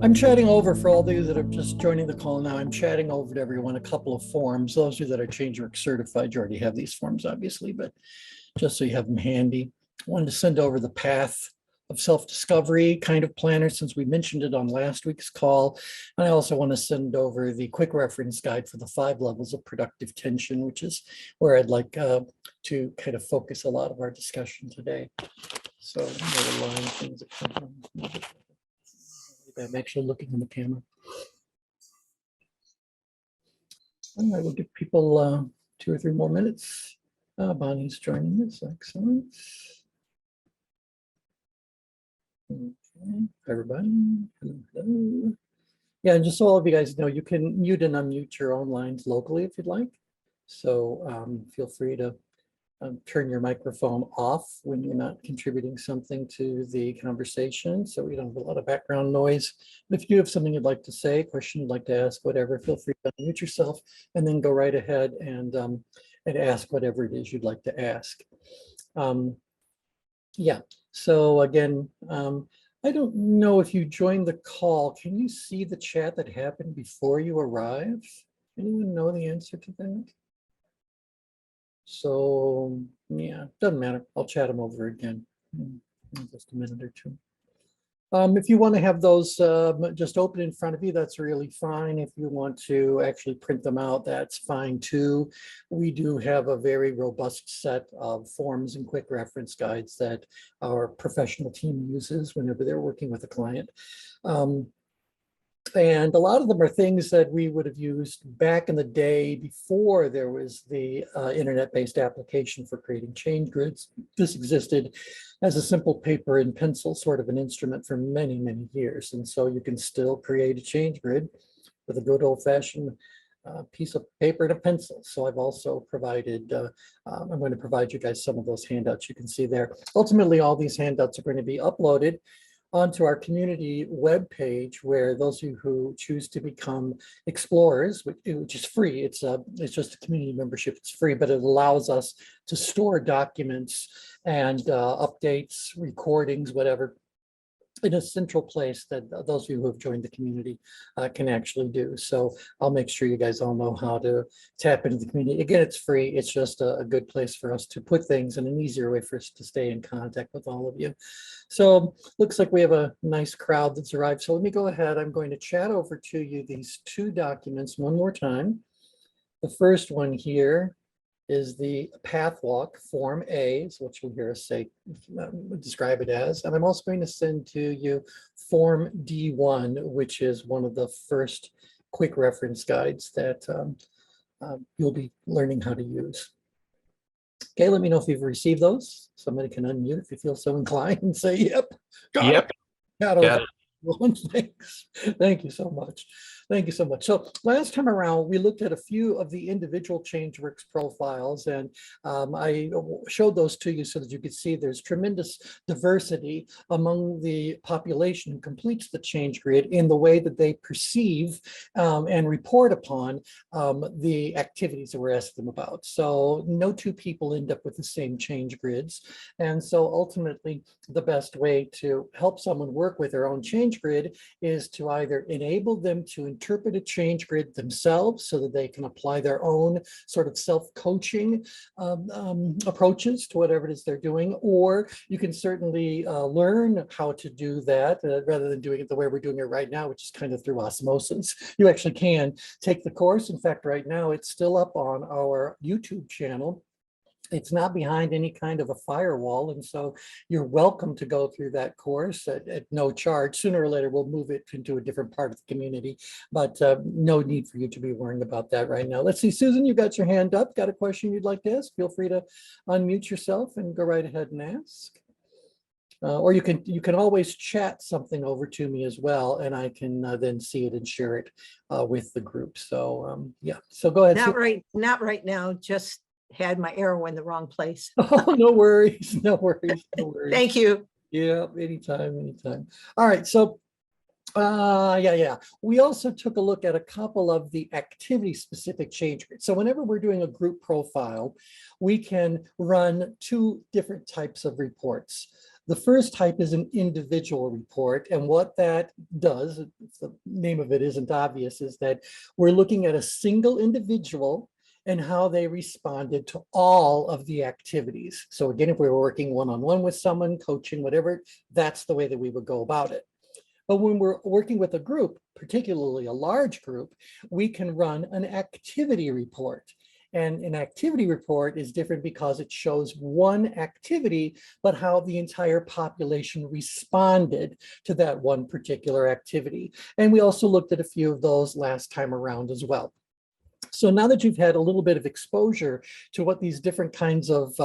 I'm chatting over, for all those that are just joining the call now, I'm chatting over to everyone a couple of forms. Those of you that are ChangeGrid certified, you already have these forms, obviously, but just so you have them handy. I wanted to send over the path of self-discovery kind of planner, since we mentioned it on last week's call. And I also want to send over the quick reference guide for the 5 levels of productive tension, which is where I'd like to kind of focus a lot of our discussion today. So I'm actually looking in the camera. All right, we'll give people 2 or 3 more minutes. Bonnie's joining us. Excellent. Okay, everybody. Hello. Yeah, and just so all of you guys know, you can mute and unmute your own lines locally if you'd like. So feel free to turn your microphone off when you're not contributing something to the conversation, so we don't have a lot of background noise. But if you have something you'd like to say, a question you'd like to ask, whatever, feel free to unmute yourself and then go right ahead and ask whatever it is you'd like to ask. Yeah, so again, I don't know if you joined the call. Can you see the chat that happened before you arrived? Anyone know the answer to that? So yeah, doesn't matter. I'll chat them over again in just a minute or 2. If you want to have those just open in front of you, that's really fine. If you want to actually print them out, that's fine too. We do have a very robust set of forms and quick reference guides that our professional team uses whenever they're working with a client. And a lot of them are things that we would have used back in the day before there was the internet-based application for creating change grids. This existed as a simple paper and pencil sort of an instrument for many, many years. And so you can still create a change grid with a good old-fashioned piece of paper and a pencil. So I've also provided, I'm going to provide you guys some of those handouts you can see there. Ultimately, all these handouts are going to be uploaded onto our community webpage, where those of you who choose to become explorers, which is free, it's just a community membership, it's free, but it allows us to store documents and updates, recordings, whatever, in a central place that those of you who have joined the community can actually do. So I'll make sure you guys all know how to tap into the community. Again, it's free. It's just a good place for us to put things and an easier way for us to stay in contact with all of you. So looks like we have a nice crowd that's arrived. So let me go ahead. I'm going to chat over to you these 2 documents one more time. The first one here is the path walk, Form A, is what you'll hear us say, describe it as. And I'm also going to send to you Form D1, which is one of the first quick reference guides that you'll be learning how to use. Okay, let me know if you've received those. Somebody can unmute if you feel so inclined and say, yep. Yep. Got Thanks. Thank you so much. Thank you so much. So last time around, we looked at a few of the individual ChangeWorks profiles, and I showed those to you so that you could see there's tremendous diversity among the population who completes the change grid in the way that they perceive and report upon the activities that we're asking them about. So no 2 people end up with the same change grids. And so ultimately, the best way to help someone work with their own change grid is to either enable them to interpret a change grid themselves so that they can apply their own sort of self-coaching approaches to whatever it is they're doing, or you can certainly learn how to do that rather than doing it the way we're doing it right now, which is kind of through osmosis. You actually can take the course. In fact, right now it's still up on our YouTube channel. It's not behind any kind of a firewall, and so you're welcome to go through that course at no charge. Sooner or later, we'll move it into a different part of the community, but no need for you to be worrying about that right now. Let's see, Susan, you got your hand up. Got a question you'd like to ask? Feel free to unmute yourself and go right ahead and ask. Or you can always chat something over to me as well, and I can then see it and share it with the group. So yeah, so go ahead. Not right now. Just had my arrow in the wrong place. Oh, no worries, no worries, no worries. Thank you. Yeah, anytime, anytime. All right, so yeah. We also took a look at a couple of the activity-specific change grids. So whenever we're doing a group profile, we can run 2 different types of reports. The first type is an individual report. And what that does, if the name of it isn't obvious, is that we're looking at a single individual and how they responded to all of the activities. So again, if we were working one-on-one with someone, coaching, whatever, that's the way that we would go about it. But when we're working with a group, particularly a large group, we can run an activity report. And an activity report is different because it shows one activity, but how the entire population responded to that one particular activity. And we also looked at a few of those last time around as well. So now that you've had a little bit of exposure to what these different kinds of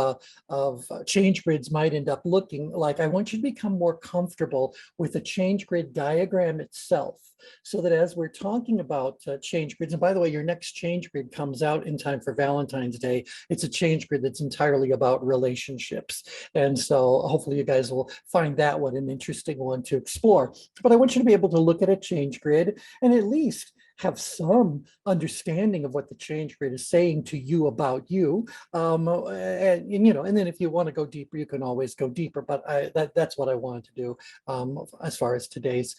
change grids might end up looking like, I want you to become more comfortable with the change grid diagram itself, so that as we're talking about change grids, and by the way, your next change grid comes out in time for Valentine's Day. It's a change grid that's entirely about relationships. And so hopefully you guys will find that one an interesting one to explore. But I want you to be able to look at a change grid and at least have some understanding of what the change grid is saying to you about you. And then if you want to go deeper, you can always go deeper, but that's what I wanted to do as far as today's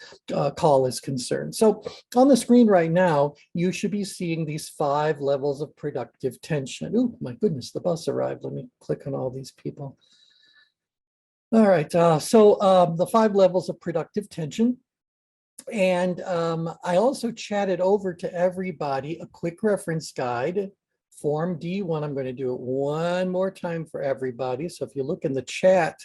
call is concerned. So on the screen right now, you should be seeing these 5 levels of productive tension. Oh my goodness, the bus arrived. Let me click on all these people. All right, so the 5 levels of productive tension. And I also chatted over to everybody a quick reference guide, Form D1. I'm going to do it one more time for everybody. So if you look in the chat,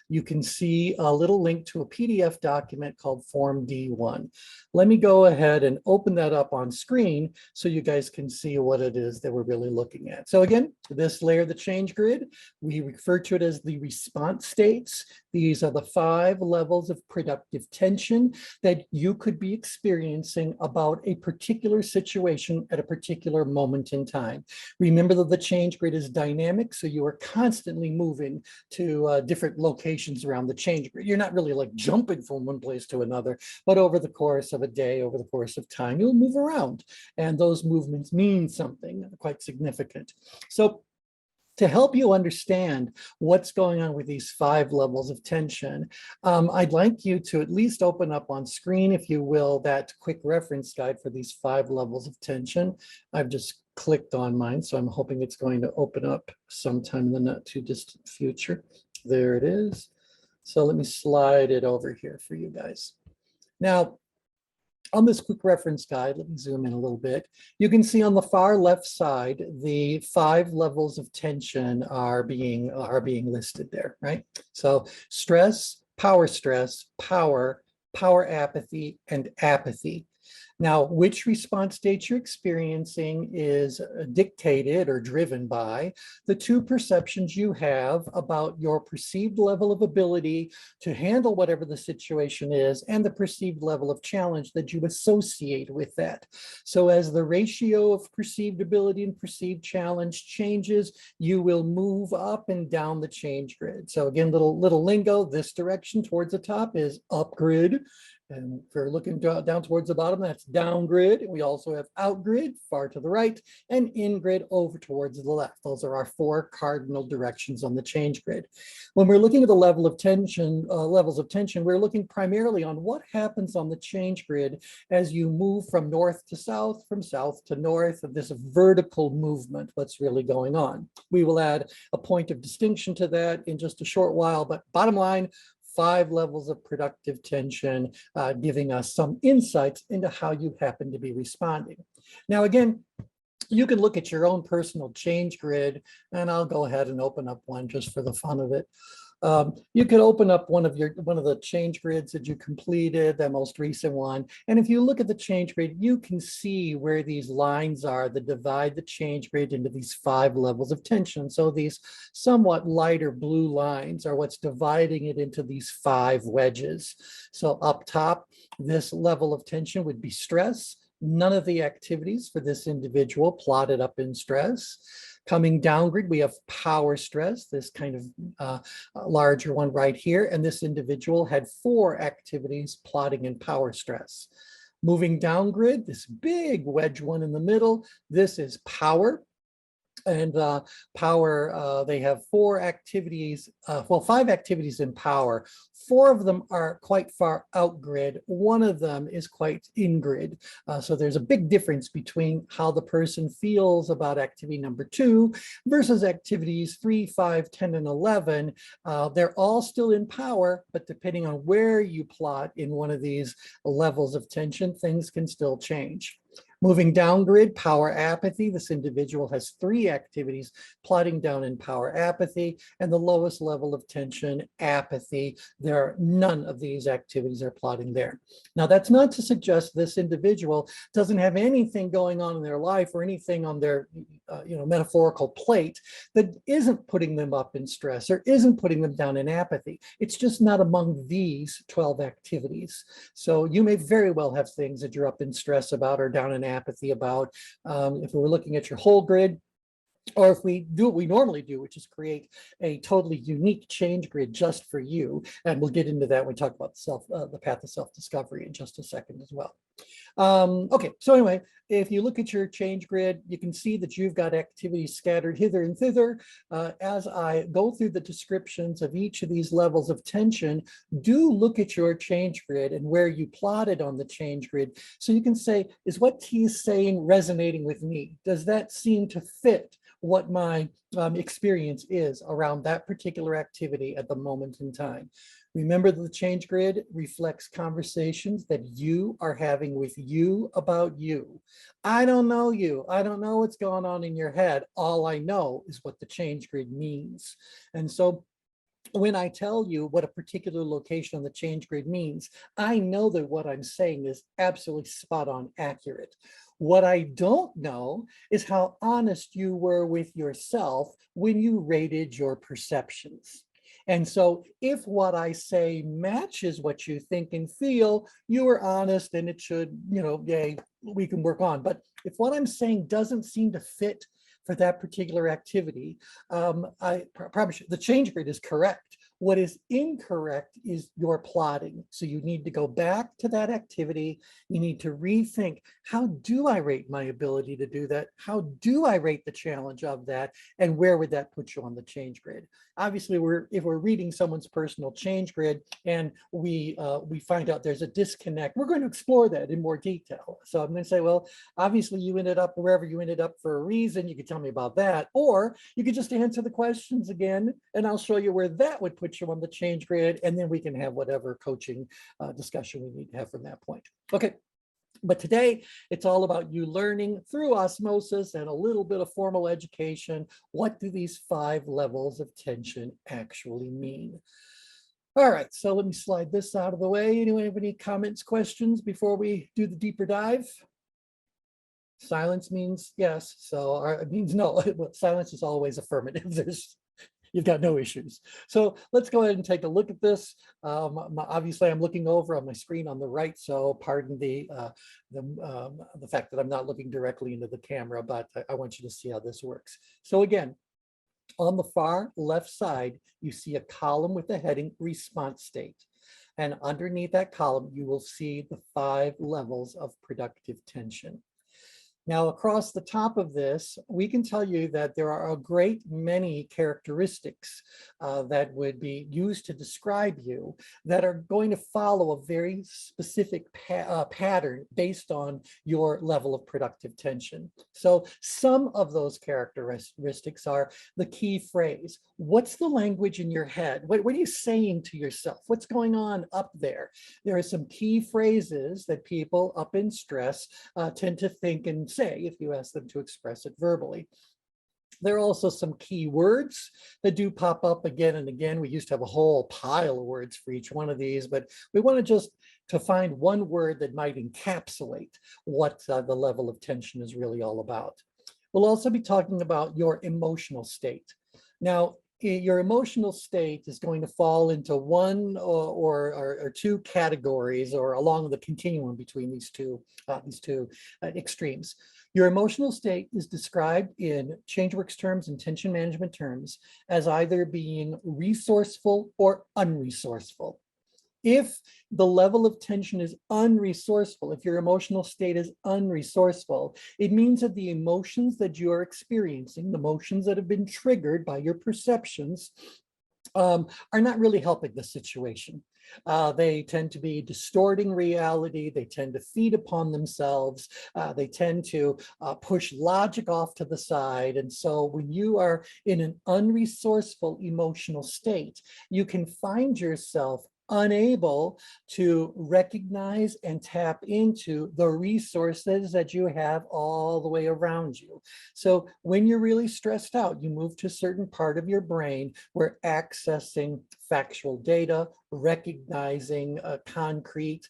you can see a little link to a PDF document called Form D1. Let me go ahead and open that up on screen so you guys can see what it is that we're really looking at. So again, this layer, the change grid, we refer to it as the response states. These are the 5 levels of productive tension that you could be experiencing about a particular situation at a particular moment in time. Remember that the change grid is dynamic, so you are constantly moving to different locations around the change grid. You're not really like jumping from one place to another, but over the course of a day, over the course of time, you'll move around, and those movements mean something quite significant. So to help you understand what's going on with these 5 levels of tension, I'd like you to at least open up on screen, if you will, that quick reference guide for these 5 levels of tension. I've just clicked on mine, so I'm hoping it's going to open up sometime in the not too distant future. There it is. So let me slide it over here for you guys. Now, on this quick reference guide, let me zoom in a little bit. You can see on the far left side, the 5 levels of tension are being listed there, right? So stress, power, power apathy, and apathy. Now, which response state you're experiencing is dictated or driven by the 2 perceptions you have about your perceived level of ability to handle whatever the situation is and the perceived level of challenge that you associate with that. So as the ratio of perceived ability and perceived challenge changes, you will move up and down the change grid. So again, little lingo, this direction towards the top is up grid. And if we're looking down towards the bottom, that's down grid. We also have out grid, far to the right, and in grid over towards the left. Those are our 4 cardinal directions on the change grid. When we're looking at the level of tension, levels of tension, we're looking primarily on what happens on the change grid as you move from north to south, from south to north, of this vertical movement, what's really going on. We will add a point of distinction to that in just a short while, but bottom line, 5 levels of productive tension, giving us some insights into how you happen to be responding. Now, again, you can look at your own personal change grid, and I'll go ahead and open up one just for the fun of it. You could open up one of the change grids that you completed, the most recent one. And if you look at the change grid, you can see where these lines are that divide the change grid into these 5 levels of tension. So these somewhat lighter blue lines are what's dividing it into these 5 wedges. So up top, this level of tension would be stress. None of the activities for this individual plotted up in stress. Coming down grid, we have power stress, this kind of larger one right here. And this individual had 4 activities plotting in power stress. Moving down grid, this big wedge one in the middle, this is power. And power, they have 4 activities, well, 5 activities in power. 4 of them are quite far out grid. 1 of them is quite in grid. So there's a big difference between how the person feels about activity number 2 versus activities 3, 5, 10, and 11. They're all still in power, but depending on where you plot in one of these levels of tension, things can still change. Moving down grid, power apathy. This individual has 3 activities plotting down in power apathy, and the lowest level of tension, apathy. There are none of these activities are plotting there. Now, that's not to suggest this individual doesn't have anything going on in their life or anything on their metaphorical plate that isn't putting them up in stress or isn't putting them down in apathy. It's just not among these 12 activities. So you may very well have things that you're up in stress about or down in apathy about. If we were looking at your whole grid, or if we do what we normally do, which is create a totally unique change grid just for you. And we'll get into that when we talk about the path of self-discovery in just a second as well. Okay, so anyway, if you look at your change grid, you can see that you've got activities scattered hither and thither. As I go through the descriptions of each of these levels of tension, do look at your change grid and where you plotted on the change grid. So you can say, is what T is saying resonating with me? Does that seem to fit what my experience is around that particular activity at the moment in time? Remember that the change grid reflects conversations that you are having with you about you. I don't know you. I don't know what's going on in your head. All I know is what the change grid means. And so when I tell you what a particular location on the change grid means, I know that what I'm saying is absolutely spot on accurate. What I don't know is how honest you were with yourself when you rated your perceptions. And so if what I say matches what you think and feel, you are honest and it should, yay, we can work on. But if what I'm saying doesn't seem to fit for that particular activity, I promise you, the change grid is correct. What is incorrect is your plotting. So you need to go back to that activity. You need to rethink, how do I rate my ability to do that? How do I rate the challenge of that? And where would that put you on the change grid? Obviously, if we're reading someone's personal change grid and we find out there's a disconnect, we're going to explore that in more detail. So I'm going to say, well, obviously you ended up wherever you ended up for a reason. You could tell me about that, or you could just answer the questions again, and I'll show you where that would put you on the change grid, and then we can have whatever coaching discussion we need to have from that point. Okay. But today, it's all about you learning through osmosis and a little bit of formal education. What do these 5 levels of tension actually mean? All right, so let me slide this out of the way. Anyone have any comments, questions before we do the deeper dive? Silence means yes, so it means no. Silence is always affirmative. You've got no issues. So let's go ahead and take a look at this. Obviously, I'm looking over on my screen on the right, so pardon the fact that I'm not looking directly into the camera, but I want you to see how this works. So again, on the far left side, you see a column with the heading response state. And underneath that column, you will see the 5 levels of productive tension. Now, across the top of this, we can tell you that there are a great many characteristics that would be used to describe you that are going to follow a very specific pattern based on your level of productive tension. So some of those characteristics are the key phrase. What's the language in your head? What are you saying to yourself? What's going on up there? There are some key phrases that people up in stress tend to think and say if you ask them to express it verbally. There are also some key words that do pop up again and again. We used to have a whole pile of words for each one of these, but we want to find one word that might encapsulate what the level of tension is really all about. We'll also be talking about your emotional state. Now, your emotional state is going to fall into one or 2 categories, or along the continuum between these two extremes. Your emotional state is described in ChangeWorks terms and tension management terms as either being resourceful or unresourceful. If the level of tension is unresourceful, if your emotional state is unresourceful, it means that the emotions that you are experiencing, the emotions that have been triggered by your perceptions, are not really helping the situation. They tend to be distorting reality. They tend to feed upon themselves. They tend to push logic off to the side. And so when you are in an unresourceful emotional state, you can find yourself unable to recognize and tap into the resources that you have all the way around you. So when you're really stressed out, you move to a certain part of your brain where accessing factual data, recognizing concrete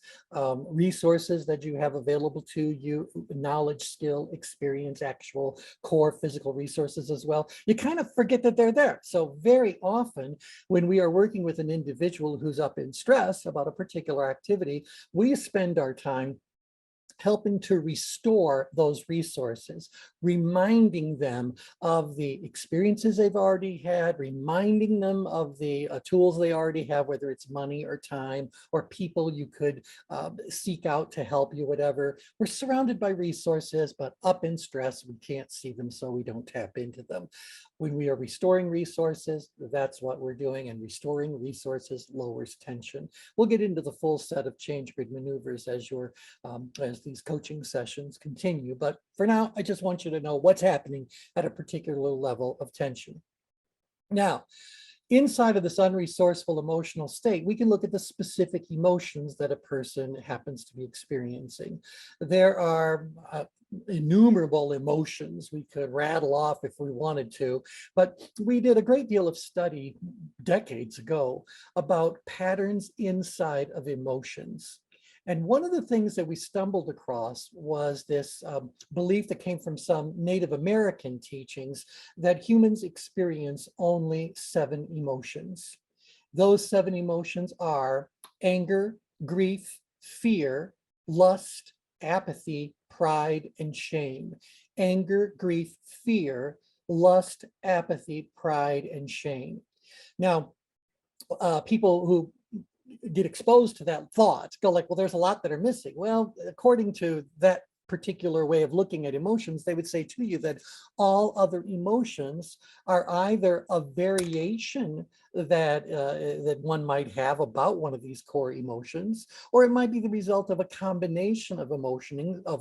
resources that you have available to you, knowledge, skill, experience, actual core physical resources as well. You kind of forget that they're there. So very often when we are working with an individual who's up in stress about a particular activity, we spend our time helping to restore those resources, reminding them of the experiences they've already had, reminding them of the tools they already have, whether it's money or time or people you could seek out to help you, whatever. We're surrounded by resources, but up in stress, we can't see them, so we don't tap into them. When we are restoring resources, that's what we're doing, and restoring resources lowers tension. We'll get into the full set of ChangeGrid maneuvers as these coaching sessions continue. But for now, I just want you to know what's happening at a particular level of tension. Now, inside of this unresourceful emotional state, we can look at the specific emotions that a person happens to be experiencing. There are innumerable emotions we could rattle off if we wanted to, but we did a great deal of study decades ago about patterns inside of emotions. And one of the things that we stumbled across was this belief that came from some Native American teachings that humans experience only 7 emotions. Those 7 emotions are anger, grief, fear, lust, apathy, pride, and shame. Anger, grief, fear, lust, apathy, pride, and shame. Now, people who get exposed to that thought go like, well, there's a lot that are missing. Well, according to that particular way of looking at emotions, they would say to you that all other emotions are either a variation that one might have about one of these core emotions, or it might be the result of a combination of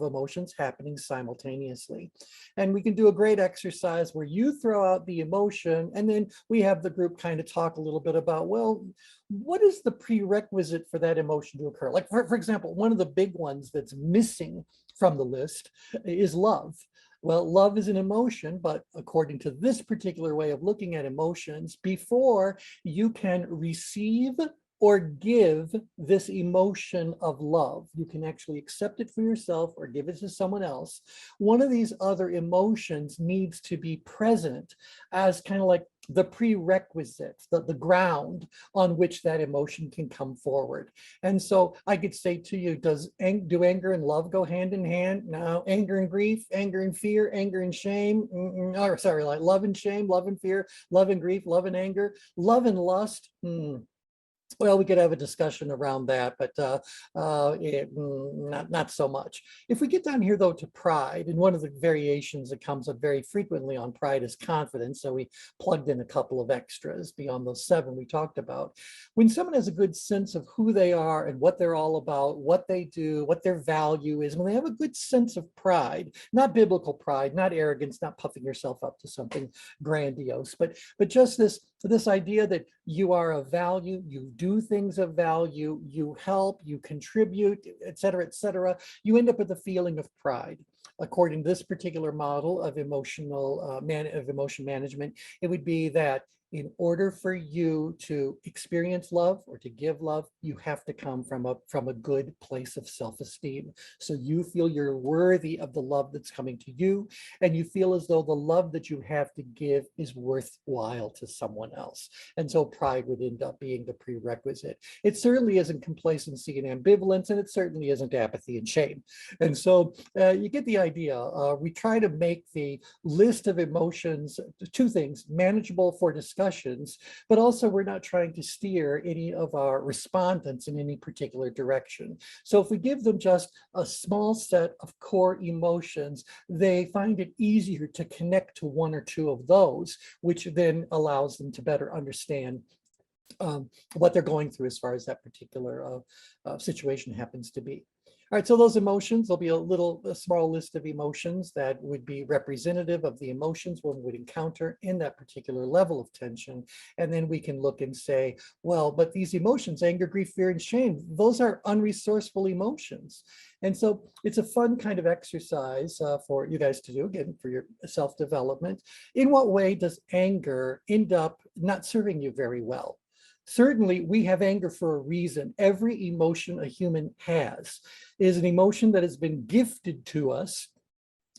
emotions happening simultaneously. And we can do a great exercise where you throw out the emotion, and then we have the group kind of talk a little bit about, well, what is the prerequisite for that emotion to occur? Like, for example, one of the big ones that's missing from the list is love. Well, love is an emotion, but according to this particular way of looking at emotions, before you can receive or give this emotion of love, you can actually accept it for yourself or give it to someone else. One of these other emotions needs to be present as kind of like the prerequisite, the ground on which that emotion can come forward. And so I could say to you, do anger and love go hand in hand? No. Anger and grief, anger and fear, anger and shame, or sorry, like love and shame, love and fear, love and grief, love and anger, love and lust. Well, we could have a discussion around that, but not so much. If we get down here, though, to pride, and one of the variations that comes up very frequently on pride is confidence. So we plugged in a couple of extras beyond those 7 we talked about. When someone has a good sense of who they are and what they're all about, what they do, what their value is, when they have a good sense of pride, not biblical pride, not arrogance, not puffing yourself up to something grandiose, but just this idea that you are of value, you do things of value, you help, you contribute, et cetera, you end up with a feeling of pride. According to this particular model of emotion management, it would be that in order for you to experience love or to give love, you have to come from a good place of self-esteem. So you feel you're worthy of the love that's coming to you, and you feel as though the love that you have to give is worthwhile to someone else. And so pride would end up being the prerequisite. It certainly isn't complacency and ambivalence, and it certainly isn't apathy and shame. And so you get the idea. We try to make the list of emotions 2 things: manageable for discussion discussions, but also we're not trying to steer any of our respondents in any particular direction. So if we give them just a small set of core emotions, they find it easier to connect to one or two of those, which then allows them to better understand what they're going through as far as that particular situation happens to be. All right, so those emotions, there'll be a small list of emotions that would be representative of the emotions one would encounter in that particular level of tension. And then we can look and say, well, but these emotions, anger, grief, fear, and shame, those are unresourceful emotions. And so it's a fun kind of exercise for you guys to do, again, for your self-development. In what way does anger end up not serving you very well? Certainly, we have anger for a reason. Every emotion a human has is an emotion that has been gifted to us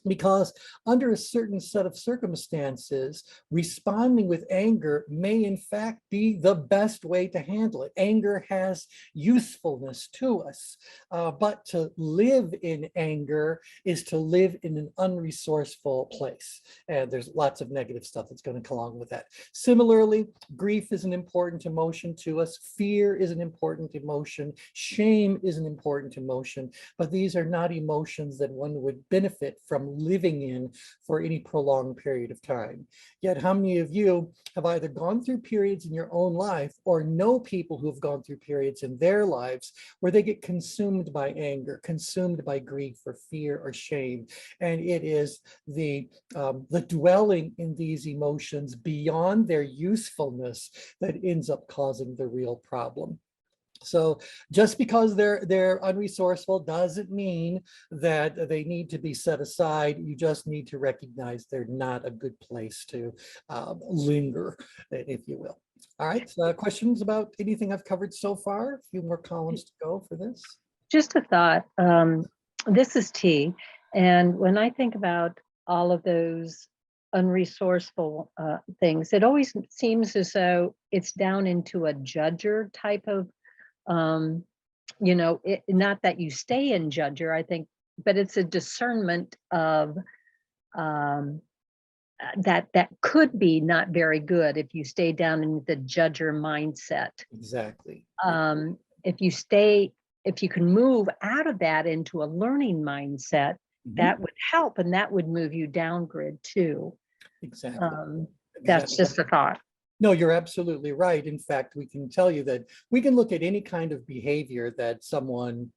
because under a certain set of circumstances, responding with anger may in fact be the best way to handle it. Anger has usefulness to us, but to live in anger is to live in an unresourceful place. And there's lots of negative stuff that's going to come along with that. Similarly, grief is an important emotion to us. Fear is an important emotion. Shame is an important emotion, but these are not emotions that one would benefit from living in for any prolonged period of time. Yet how many of you have either gone through periods in your own life or know people who have gone through periods in their lives where they get consumed by anger, consumed by grief or fear or shame? And it is the dwelling in these emotions beyond their usefulness that ends up causing the real problem. So just because they're unresourceful doesn't mean that they need to be set aside. You just need to recognize they're not a good place to linger, if you will. All right, so questions about anything I've covered so far? A few more columns to go for this. Just a thought. This is T, and when I think about all of those unresourceful things, it always seems as though it's down into a judger type of not that you stay in judger, I think, but it's a discernment of that could be not very good if you stay down in the judger mindset. Exactly. If you can move out of that into a learning mindset, that would help, and that would move you down grid too. Exactly. That's just a thought. No, you're absolutely right. In fact, we can tell you that we can look at any kind of behavior that someone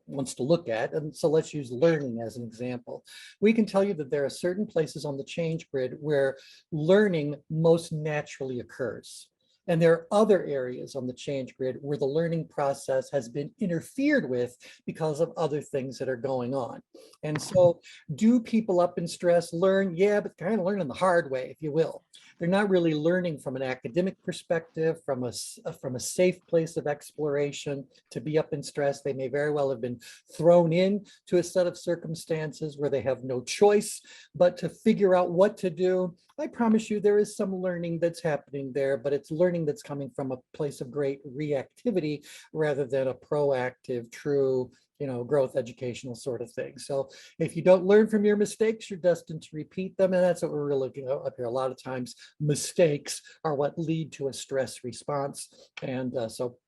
wants to look at. And so let's use learning as an example. We can tell you that there are certain places on the change grid where learning most naturally occurs. And there are other areas on the change grid where the learning process has been interfered with because of other things that are going on. And so do people up in stress learn? Yeah, but kind of learn in the hard way, if you will. They're not really learning from an academic perspective, from a safe place of exploration. To be up in stress, they may very well have been thrown in to a set of circumstances where they have no choice but to figure out what to do. I promise you there is some learning that's happening there, but it's learning that's coming from a place of great reactivity rather than a proactive, true, growth educational sort of thing. So if you don't learn from your mistakes, you're destined to repeat them. And that's what we're really looking at up here. A lot of times mistakes are what lead to a stress response. And so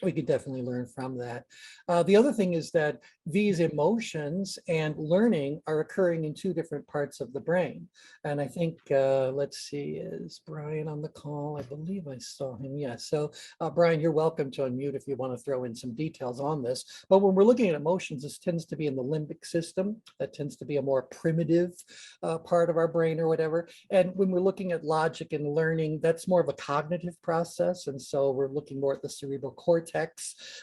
we could definitely learn from that. The other thing is that these emotions and learning are occurring in two different parts of the brain. And I think, let's see, is Brian on the call? I believe I saw him. Yes. So Brian, you're welcome to unmute if you want to throw in some details on this. But when we're looking at emotions, this tends to be in the limbic system. That tends to be a more primitive part of our brain or whatever. And when we're looking at logic and learning, that's more of a cognitive process. And so we're looking more at the cerebral cortex.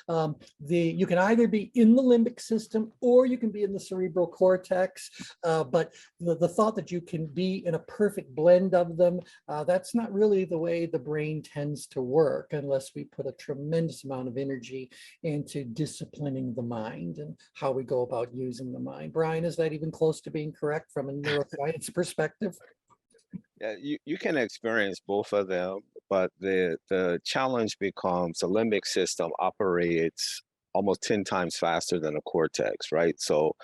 You can either be in the limbic system or you can be in the cerebral cortex, but the thought that you can be in a perfect blend of them, that's not really the way the brain tends to work unless we put a tremendous amount of energy into disciplining the mind and how we go about using the mind. Brian, is that even close to being correct from a neuroscience perspective? Yeah, you can experience both of them, but the challenge becomes the limbic system operates almost 10 times faster than the cortex, right? So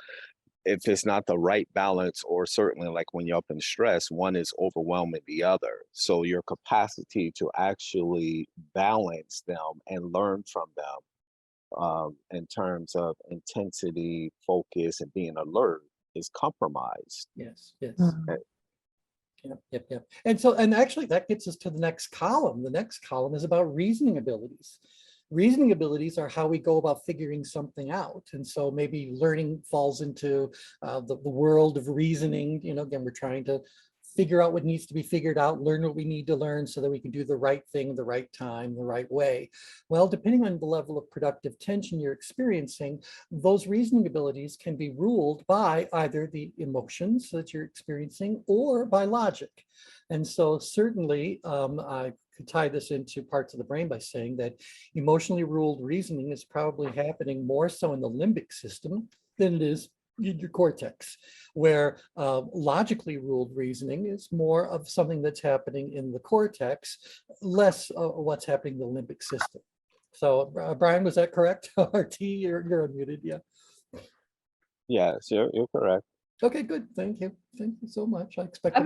if it's not the right balance, or certainly like when you're up in stress, one is overwhelming the other. So your capacity to actually balance them and learn from them in terms of intensity, focus, and being alert is compromised. Yes, yes. Mhm. Yep. And actually that gets us to the next column. The next column is about reasoning abilities. Reasoning abilities are how we go about figuring something out. And so maybe learning falls into the world of reasoning. You know, again, we're trying to figure out what needs to be figured out, learn what we need to learn so that we can do the right thing, the right time, the right way. Well, depending on the level of productive tension you're experiencing, those reasoning abilities can be ruled by either the emotions that you're experiencing or by logic. And so certainly I could tie this into parts of the brain by saying that emotionally ruled reasoning is probably happening more so in the limbic system than it is in your cortex, where logically ruled reasoning is more of something that's happening in the cortex, less what's happening in the limbic system. So Brian, was that correct? RT, you're unmuted, yeah. Yes, you're correct. Okay, good, thank you. Thank you so much. I I expected.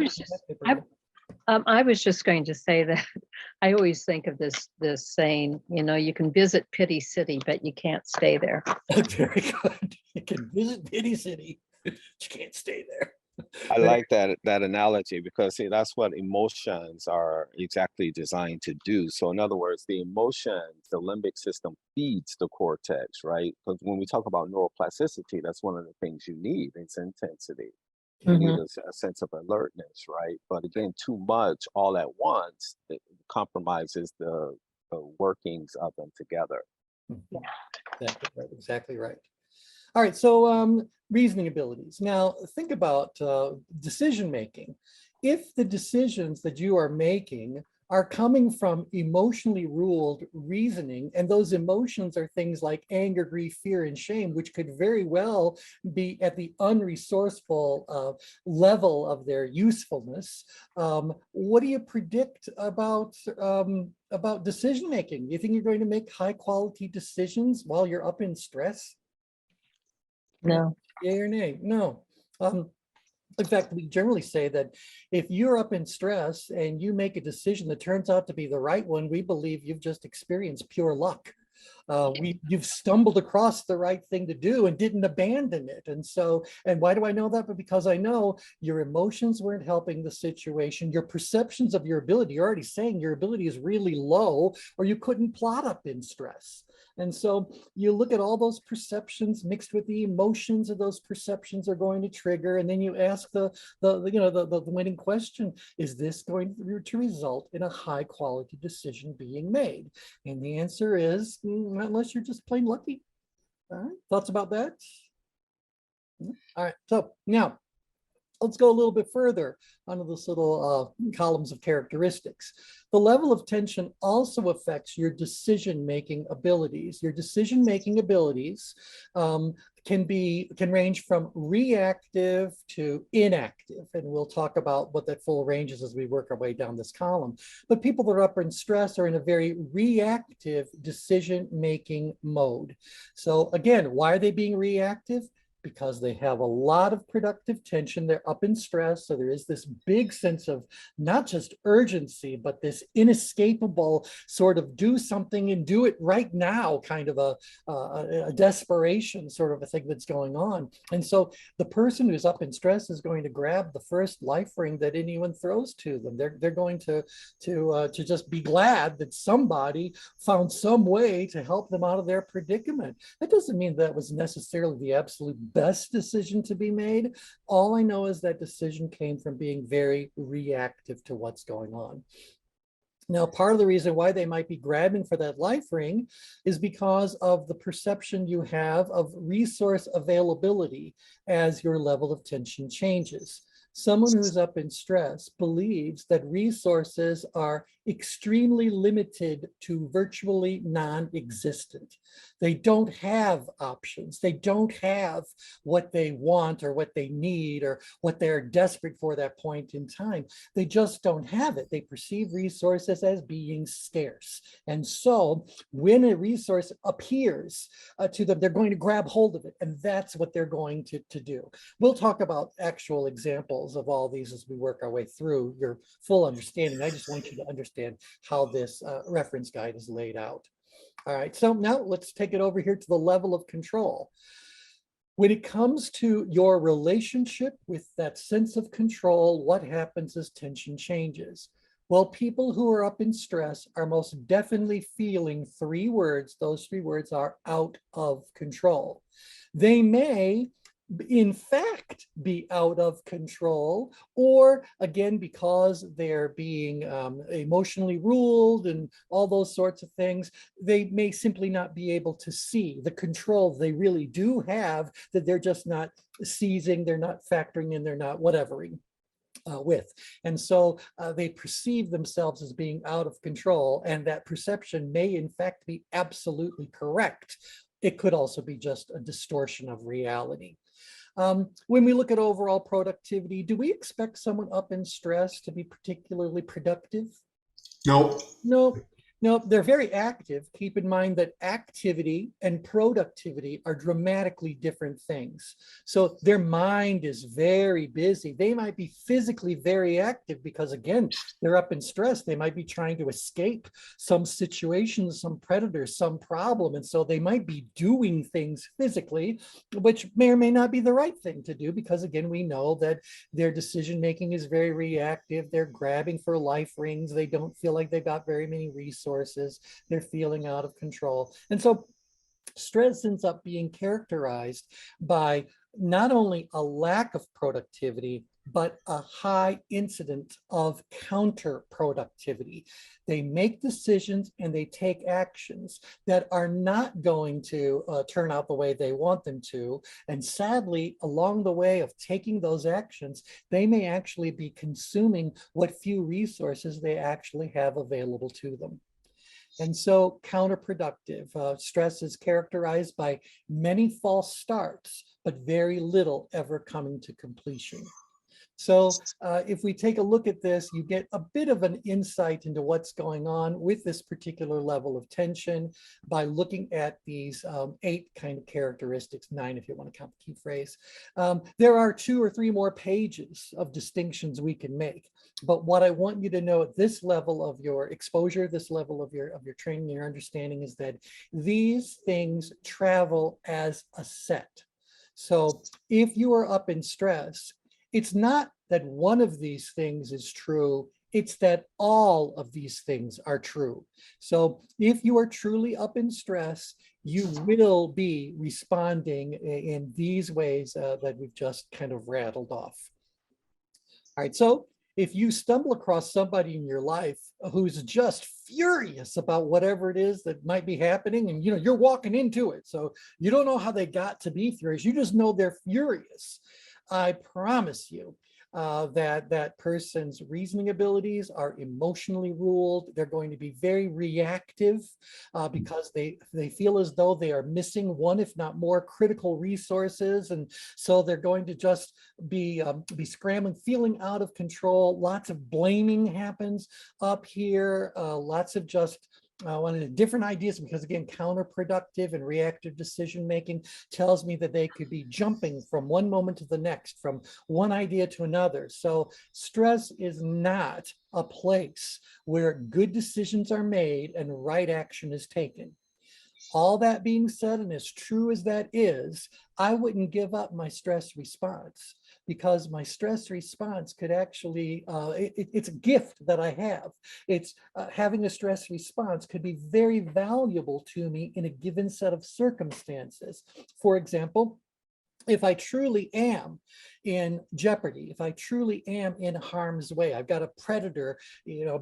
was just going to say that I always think of this saying, you know, you can visit Pity City, but you can't stay there. Very good. You can visit Pity City, but you can't stay there. I like that analogy, because see, that's what emotions are exactly designed to do. So in other words, the emotions, the limbic system feeds the cortex, right? Because when we talk about neuroplasticity, that's one of the things you need. It's intensity. You need a sense of alertness, right? But again, too much all at once, it compromises the workings of them together. Exactly right. All right, so reasoning abilities. Now think about decision making. If the decisions that you are making are coming from emotionally ruled reasoning, and those emotions are things like anger, grief, fear, and shame, which could very well be at the unresourceful level of their usefulness, what do you predict about decision making? Do you think you're going to make high quality decisions while you're up in stress? No. Yay or nay? No. In fact, we generally say that if you're up in stress and you make a decision that turns out to be the right one, we believe you've just experienced pure luck. You've stumbled across the right thing to do and didn't abandon it. And why do I know that? But because I know your emotions weren't helping the situation. Your perceptions of your ability, you're already saying your ability is really low, or you couldn't plot up in stress. And so you look at all those perceptions mixed with the emotions of those perceptions are going to trigger, and then you ask the winning question: is this going to result in a high quality decision being made? And the answer is unless you're just plain lucky. All right, thoughts about that? All right, so now let's go a little bit further onto this little columns of characteristics. The level of tension also affects your decision-making abilities. Your decision-making abilities can range from reactive to inactive, and we'll talk about what that full range is as we work our way down this column. But people that are up in stress are in a very reactive decision-making mode. So again, why are they being reactive? Because they have a lot of productive tension. They're up in stress. So there is this big sense of not just urgency, but this inescapable sort of do something and do it right now kind of a desperation sort of a thing that's going on. And so the person who's up in stress is going to grab the first life ring that anyone throws to them. They're going to just be glad that somebody found some way to help them out of their predicament. That doesn't mean that was necessarily the absolute best decision to be made. All I know is that decision came from being very reactive to what's going on. Now, part of the reason why they might be grabbing for that life ring is because of the perception you have of resource availability as your level of tension changes. Someone who's up in stress believes that resources are extremely limited to virtually non-existent. They don't have options. They don't have what they want or what they need or what they're desperate for that point in time. They just don't have it. They perceive resources as being scarce. And so when a resource appears to them, they're going to grab hold of it. And that's what they're going to do. We'll talk about actual examples of all these as we work our way through your full understanding. I just want you to understand how this reference guide is laid out. All right, so now let's take it over here to the level of control. When it comes to your relationship with that sense of control, what happens as tension changes? Well, people who are up in stress are most definitely feeling three words. Those three words are out of control. They may in fact be out of control, or again, because they're being emotionally ruled and all those sorts of things, they may simply not be able to see the control they really do have, that they're just not seizing, they're not factoring in, they're not whatevering with. And so they perceive themselves as being out of control, and that perception may in fact be absolutely correct. It could also be just a distortion of reality. When we look at overall productivity, do we expect someone up in stress to be particularly productive? No. No, they're very active. Keep in mind that activity and productivity are dramatically different things. So their mind is very busy. They might be physically very active because, again, they're up in stress. They might be trying to escape some situation, some predator, some problem. And so they might be doing things physically, which may or may not be the right thing to do because, again, we know that their decision-making is very reactive. They're grabbing for life rings. They don't feel like they've got very many resources. They're feeling out of control. And so stress ends up being characterized by not only a lack of productivity, but a high incidence of counterproductivity. They make decisions and they take actions that are not going to turn out the way they want them to. And sadly, along the way of taking those actions, they may actually be consuming what few resources they actually have available to them. And so counterproductive. Stress is characterized by many false starts, but very little ever coming to completion. So if we take a look at this, you get a bit of an insight into what's going on with this particular level of tension by looking at these 8 kind of characteristics, 9 if you want to count the key phrase. There are 2 or 3 more pages of distinctions we can make. But what I want you to know at this level of your exposure, this level of your training, your understanding is that these things travel as a set. So if you are up in stress, it's not that one of these things is true, it's that all of these things are true. So if you are truly up in stress, you will be responding in these ways that we've just kind of rattled off. All right, so if you stumble across somebody in your life who's just furious about whatever it is that might be happening, and you're walking into it, so you don't know how they got to be furious, you just know they're furious. I promise you that person's reasoning abilities are emotionally ruled. They're going to be very reactive because they feel as though they are missing one, if not more, critical resources. And so they're going to just be scrambling, feeling out of control. Lots of blaming happens up here. Lots of just one of the different ideas, because again, counterproductive and reactive decision making tells me that they could be jumping from one moment to the next, from one idea to another. So stress is not a place where good decisions are made and right action is taken. All that being said, and as true as that is, I wouldn't give up my stress response, because my stress response could actually, it's a gift that I have. It's having a stress response could be very valuable to me in a given set of circumstances. For example, if I truly am in jeopardy, if I truly am in harm's way, I've got a predator,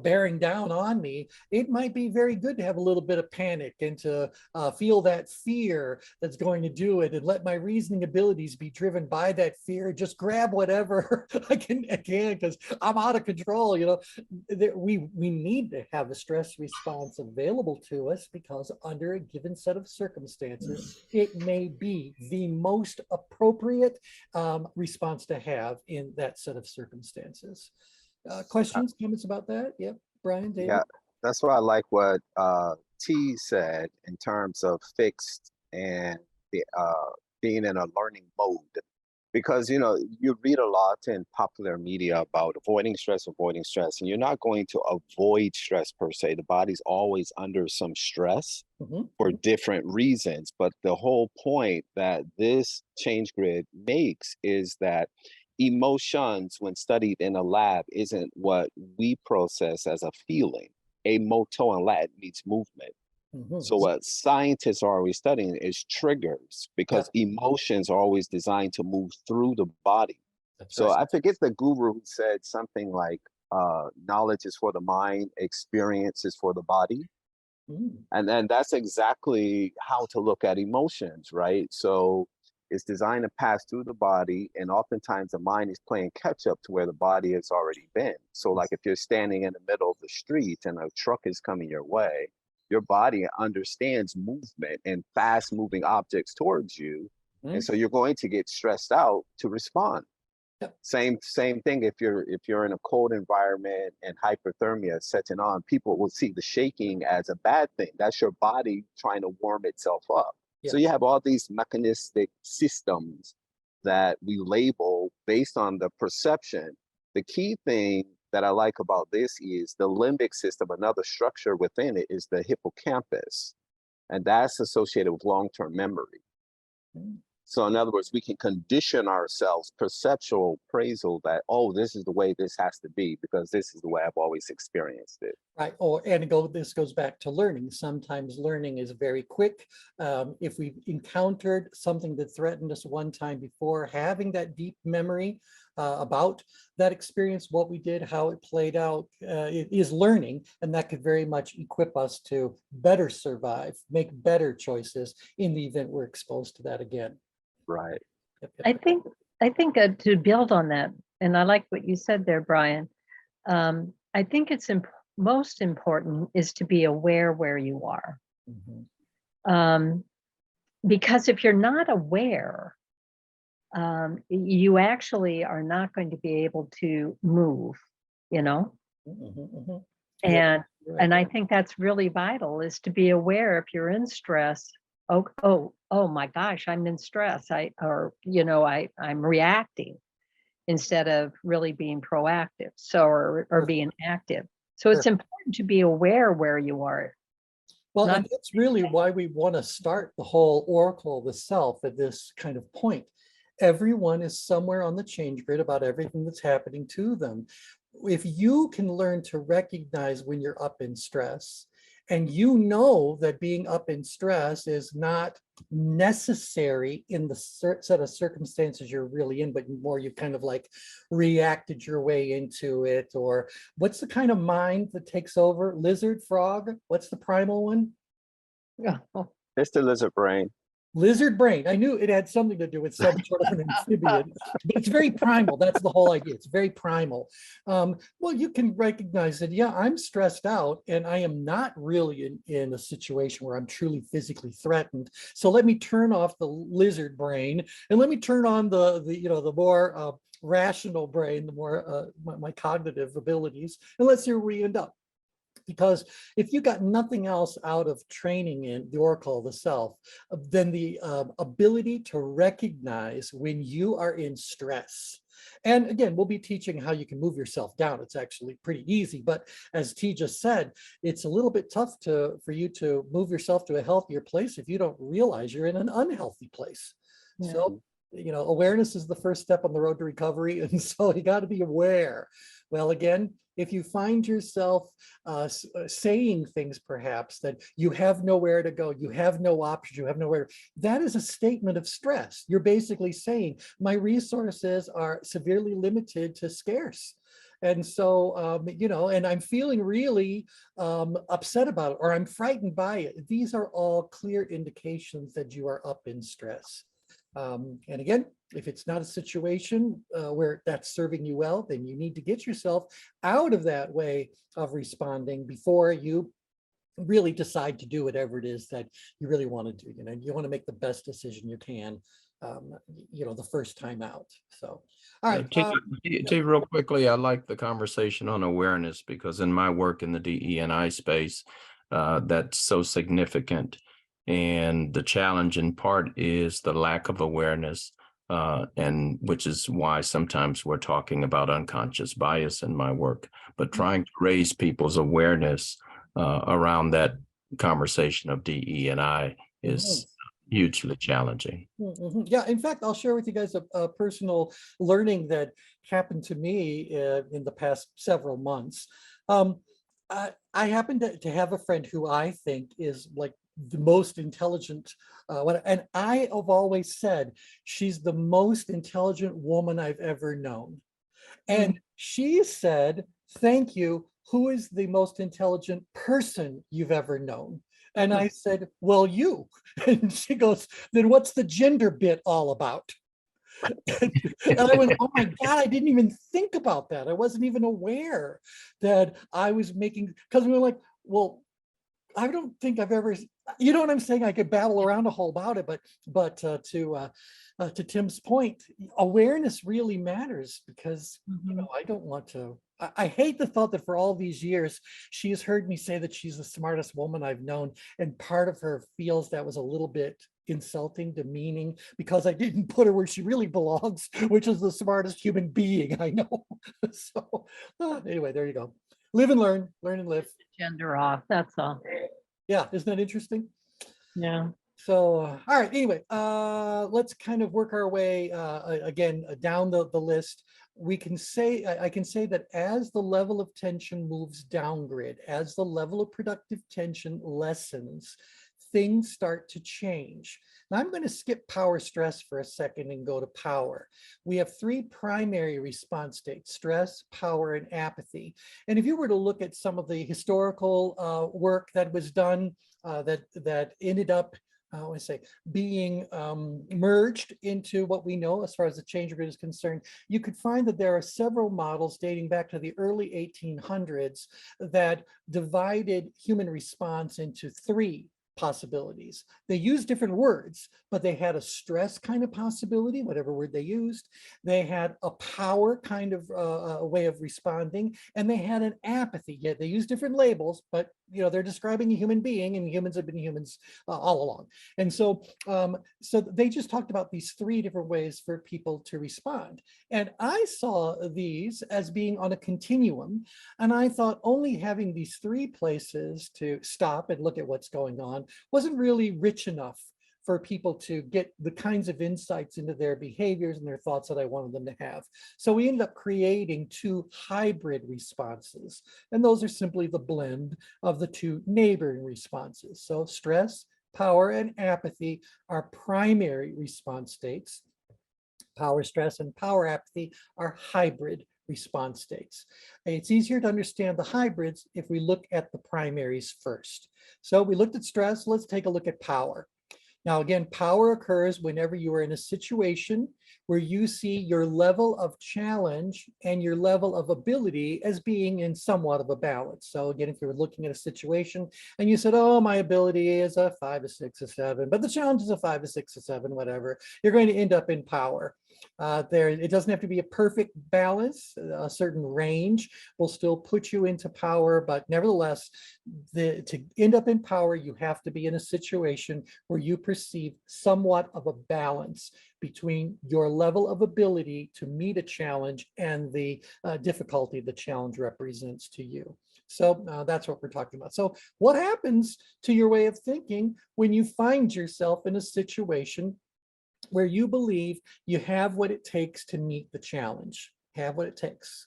bearing down on me, it might be very good to have a little bit of panic and to feel that fear that's going to do it, and let my reasoning abilities be driven by that fear. Just grab whatever I can because I'm out of control. We need to have a stress response available to us, because under a given set of circumstances, it may be the most appropriate response to have in that set of circumstances. Questions, comments about that? Yep, Brian, David? Yeah, that's why I like what T said in terms of fixed and the being in a learning mode. Because you read a lot in popular media about avoiding stress, and you're not going to avoid stress per se. The body's always under some stress for different reasons. But the whole point that this ChangeGrid makes is that emotions, when studied in a lab, isn't what we process as a feeling. A moto in Latin means movement. So what scientists are always studying is triggers, because emotions are always designed to move through the body. That's So right. I forget the guru who said something like, knowledge is for the mind, experience is for the body. And then that's exactly how to look at emotions, right? So it's designed to pass through the body, and oftentimes the mind is playing catch up to where the body has already been. So like if you're standing in the middle of the street and a truck is coming your way, your body understands movement and fast moving objects towards you. And so you're going to get stressed out to respond. Same thing if you're in a cold environment and hyperthermia is setting on, people will see the shaking as a bad thing. That's your body trying to warm itself up. So you have all these mechanistic systems that we label based on the perception. The key thing that I like about this is the limbic system. Another structure within it is the hippocampus, and that's associated with long-term memory. So in other words, we can condition ourselves, perceptual appraisal, that, oh, this is the way this has to be because this is the way I've always experienced it. Right. This goes back to learning. Sometimes learning is very quick. If we've encountered something that threatened us one time before, having that deep memory about that experience, what we did, how it played out, it is learning, and that could very much equip us to better survive, make better choices in the event we're exposed to that again. Right. I think to build on that, and I like what you said there, Brian. I think it's most important is to be aware where you are. Because if you're not aware, you actually are not going to be able to move, And I think that's really vital, is to be aware if you're in stress. Oh my gosh, I'm in stress. I'm reacting instead of really being proactive. Or being active. So it's important to be aware where you are. Well, and that's really why we want to start the whole oracle of the self at this kind of point. Everyone is somewhere on the ChangeGrid about everything that's happening to them. If you can learn to recognize when you're up in stress, and that being up in stress is not necessary in the set of circumstances you're really in, but more you kind of like reacted your way into it. Or what's the kind of mind that takes over? Lizard, frog? What's the primal one? It's the lizard brain. Lizard brain. I knew it had something to do with some sort of an amphibian, but it's very primal. That's the whole idea. It's very primal. Well, you can recognize that, yeah, I'm stressed out and I am not really in a situation where I'm truly physically threatened. So let me turn off the lizard brain and let me turn on the more rational brain, the more my cognitive abilities, and let's see where we end up. Because if you got nothing else out of training in the oracle of the self, then the ability to recognize when you are in stress. And again, we'll be teaching how you can move yourself down. It's actually pretty easy. But as T just said, it's a little bit tough for you to move yourself to a healthier place if you don't realize you're in an unhealthy place. So awareness is the first step on the road to recovery. And so you got to be aware. Well, again, if you find yourself saying things perhaps that you have nowhere to go, you have no options, you have nowhere, that is a statement of stress. You're basically saying my resources are severely limited to scarce. And so, and I'm feeling really upset about it, or I'm frightened by it. These are all clear indications that you are up in stress. And again, if it's not a situation where that's serving you well, then you need to get yourself out of that way of responding before you really decide to do whatever it is that you really want to do. You want to make the best decision you can, the first time out. So, all right. T, real quickly, I like the conversation on awareness, because in my work in the DE&I space, that's so significant. And the challenge in part is the lack of awareness, and which is why sometimes we're talking about unconscious bias in my work, but trying to raise people's awareness around that conversation of DE&I is hugely challenging. Yeah, in fact, I'll share with you guys a personal learning that happened to me in the past several months. I happen to have a friend who I think is like the most intelligent, and I have always said she's the most intelligent woman I've ever known. And she said, thank you, who is the most intelligent person you've ever known? And I said, well, you. And she goes, then what's the gender bit all about? And I went, oh my God, I didn't even think about that. I wasn't even aware that I was making, because we were like, well, I don't think I've ever, you know what I'm saying? I could babble around a whole about it, but to Tim's point, awareness really matters, because I don't want to. I hate the thought that for all these years she has heard me say that she's the smartest woman I've known, and part of her feels that was a little bit insulting, demeaning, because I didn't put her where she really belongs, which is the smartest human being I know. So anyway, there you go. Live and learn and live. Gender off, that's all. Yeah, isn't that interesting? Yeah. So, all right, anyway, let's kind of work our way again down the list. I can say that as the level of tension moves down grid, as the level of productive tension lessens, things start to change. Now I'm going to skip power stress for a second and go to power. We have three primary response states: stress, power, and apathy. And if you were to look at some of the historical work that was done that ended up being merged into what we know as far as the ChangeGrid is concerned, you could find that there are several models dating back to the early 1800s that divided human response into three possibilities. They used different words, but they had a stress kind of possibility, whatever word they used. They had a power kind of a way of responding, and they had an apathy. Yet they use different labels, but they're describing a human being, and humans have been humans all along. And so, so they just talked about these three different ways for people to respond. And I saw these as being on a continuum, and I thought only having these three places to stop and look at what's going on wasn't really rich enough for people to get the kinds of insights into their behaviors and their thoughts that I wanted them to have. So we ended up creating two hybrid responses, and those are simply the blend of the two neighboring responses. So stress, power, and apathy are primary response states. Power stress and power apathy are hybrid response states. It's easier to understand the hybrids if we look at the primaries first. So we looked at stress, let's take a look at power. Now, again, power occurs whenever you are in a situation where you see your level of challenge and your level of ability as being in somewhat of a balance. So again, if you were looking at a situation and you said, oh, my ability is a 5, a 6, a 7, but the challenge is a 5, a 6, a 7, whatever, you're going to end up in power. It doesn't have to be a perfect balance. A certain range will still put you into power, but nevertheless, to end up in power, you have to be in a situation where you perceive somewhat of a balance between your level of ability to meet a challenge and the difficulty the challenge represents to you. So that's what we're talking about. So what happens to your way of thinking when you find yourself in a situation where you believe you have what it takes to meet the challenge, have what it takes